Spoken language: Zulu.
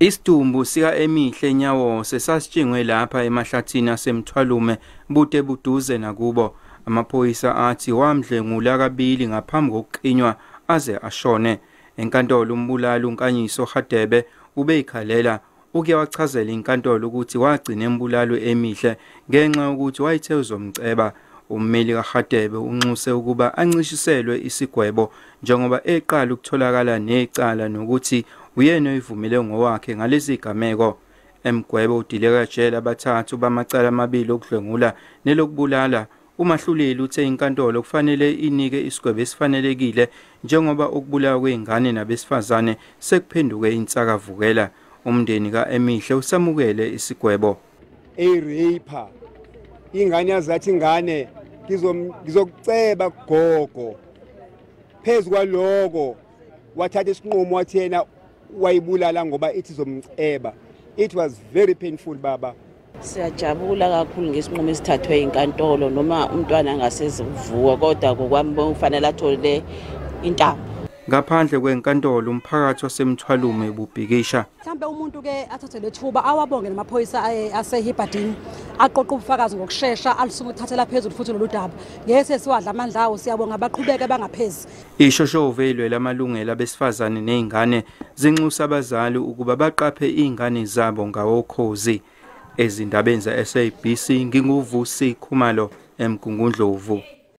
Isidumbu sika Emihle Nyawo sesasitshingwe lapha emahlathini aseMthwalume bude buduze nakubo. Amaphoyisa athi wamdlwengula kabili ngaphambi kokuqinywa aze ashone. Enkantolo umbulali Unkanyiso Hadebe ubeyikhalela ukuyawachazela inkantolo ukuthi wagcina embulali Emihle ngenxa ukuthi wayithe uzomceba. Ummeli kaHadebe unxuse ukuba ancishiselwe isigwebo njengoba eqala ukutholakala necala nokuthi uyena oyivumele ngowakhe ngalesigameko. Emgwebo odilikajele abathathu bamacala amabili okudlwengula nelokubulala. Umahluleli uthe inkantolo kufanele inike isigwebo esifanelekile njengoba ukubulawa kweingane nabesifazane sekuphenduke insakavukela. Umndeni kaEmihle usamukele isigwebo. Raper ingane yazathi ingane ngizokuceba gogo phezu kwaloko wathatha isinqumo wathi yena wayibulala ngoba ithi izomceba. It was very painful baba. Siyajabula kakhulu ngesinqumo esithathwe inkantolo noma umntwana angasezivuka kodwa kokwami kufanele athole intambo. Ngaphandle kwenkantolo umphakathi waseMthwalume ububhikisha. Mhlambe umuntu ke athathe lethuba awabonge namaphoyisa asehibhadini aqoqa ubufakazi ngokusheshsha alusukuthathela phezulu futhi lolu daba. Ngeke siwadla amandla awo siyabonga abaqhubeke bangaphezi. Ishoshovu elwela amalungelo abesifazane neingane zinxusa abazali ukuba baqaphe izingane zabo ngawokhozi. Ezindabeni za SABC nginguvusi Khumalo eMgungundlovu.